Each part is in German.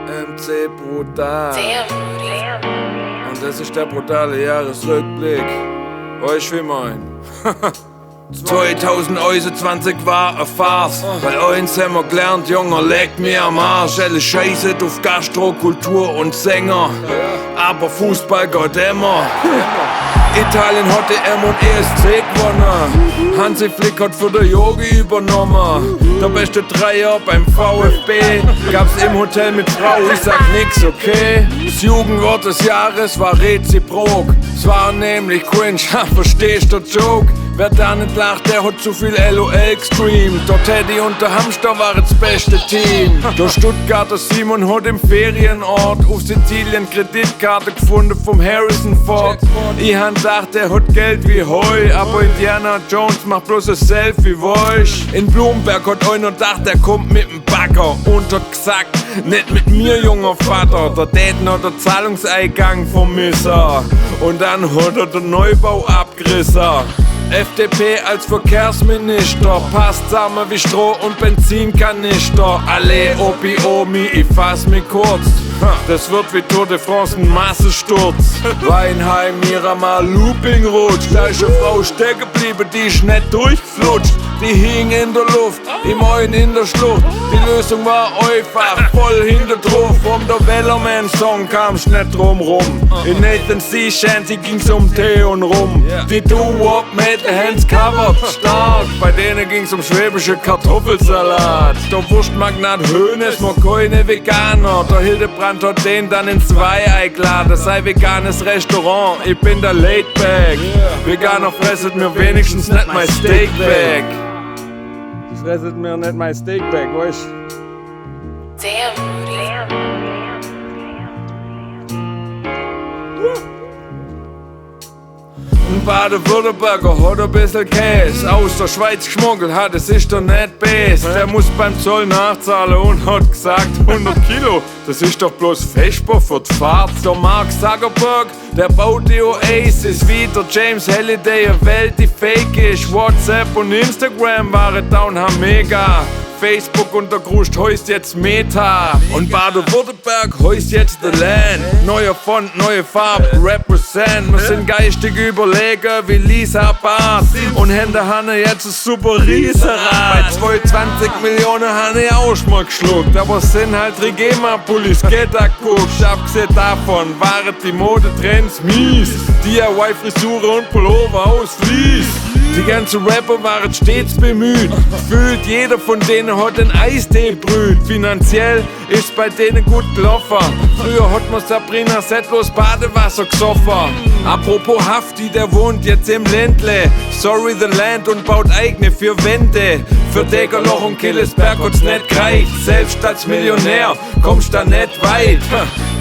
MC Brutal. Und das ist der brutale Jahresrückblick. Weißt wie mein? 2020 war eine Farce, weil eins haben wir gelernt, Junger, legt mir am Arsch. Alle scheiße auf Gastro, Kultur und Sänger, aber Fußball geht immer. Italien hat EM und ESC gewonnen. Hansi Flick hat für den Yogi übernommen. Der beste Dreier beim VfB gab's im Hotel mit Frau, ich sag nix, okay? Das Jugendwort des Jahres war reziprok. Es war nämlich cringe, verstehst du den Joke? Wer da nicht lacht, der hat zu viel LOL gestreamt. Der Teddy und der Hamster waren das beste Team. Der Stuttgarter Simon hat im Ferienort auf Sizilien Kreditkarte gefunden vom Harrison Ford. Ich han gedacht, der hat Geld wie Heu, aber Indiana Jones macht bloß ein Selfie, weißt. In Blumberg hat einer gedacht, der kommt mit dem Bagger und hat gesagt, nicht mit mir, junger Vater. Der Däden hat der Zahlungseingang vermissen und dann hat er den Neubau abgerissen. FDP als Verkehrsminister passt zusammen wie Stroh und Benzinkanister. Alle Opi Omi, ich fass mich kurz. Das wird wie Tour de France ein Massensturz. Weinheim, Miramar, Loopingrutsch. Da ist eine Frau stecken geblieben, die ist nicht durchgeflutscht. Die hing in der Luft, im Euen in der Schlucht. Die Lösung war einfach, voll hinter drauf. Vom der Wellerman-Song kam's nicht drum rum. In Nathan C. Shanty ging's um Tee und Rum. Die Do-Wop made the hands covered, stark. Bei denen ging's um schwäbische Kartoffelsalat. Der Wurstmagnat Hönes, noch keine Veganer. Der Hildebrand hat den dann in 2 eingeladen. Sei veganes Restaurant, ich bin der Laidback. Veganer fresset mir wenigstens nicht mein Steak weg. Die fresset mir nicht mein Steak weg, weißt du? Ein Baden-Württemberger hat ein bisschen Käse aus der Schweiz geschmuggelt, hat, es ist doch nicht best. Der muss beim Zoll nachzahlen und hat gesagt 100 Kilo, das ist doch bloß Vesper für die Fahrt. Der Mark Zuckerberg, der baut die Oasis wie der James Halliday, eine Welt die fake ist. WhatsApp und Instagram waren down, haben mega. Facebook und der Grust heißt jetzt Meta. Und Baden-Württemberg heißt jetzt The Land. Neuer Font, neue Farbe, represent. Wir sind geistig überlegen wie Lisa Barth. Und Hände haben jetzt ein super Riesenrad. Bei 22 Millionen haben ich auch schon mal geschluckt. Aber es sind halt Trigema-Pullis, geht da guckt. Abgesehen davon waren die Modetrends mies. DIY-Frisur und Pullover aus Vlies. Die ganzen Rapper waren stets bemüht. Gefühlt jeder von denen hat den Eistee brüht. Finanziell ist bei denen gut gelaufen. Früher hat man Sabrina Settlos Badewasser gesoffen. Apropos Hafti, der wohnt jetzt im Ländle. Sorry the Land und baut eigene 4 Wände. Für Degerloch und Killesberg hat's nicht gereicht. Selbst als Millionär kommst da nicht weit.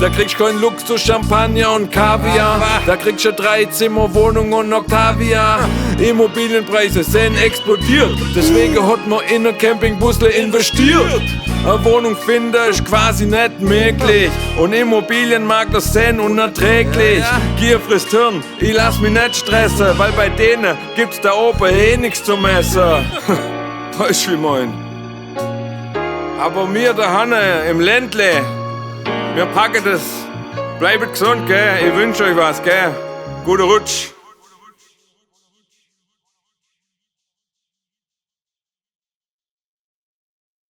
Da kriegst kein Luxus, Champagner und Kaviar. Da kriegst du 3 Zimmer, Wohnung und Octavia. Immobilienpreise sind explodiert. Deswegen hat man in ein Campingbusle investiert. Eine Wohnung finden ist quasi nicht möglich. Und Immobilienmakler sind unerträglich. Gier frisst Hirn, ich lass mich nicht stressen, weil bei denen gibt's da oben eh nichts zu messen. Weißt du wie mein? Aber wir da Hanne im Ländle, wir packen das. Bleibt gesund, gell? Ich wünsche euch was, gell? Guter Rutsch.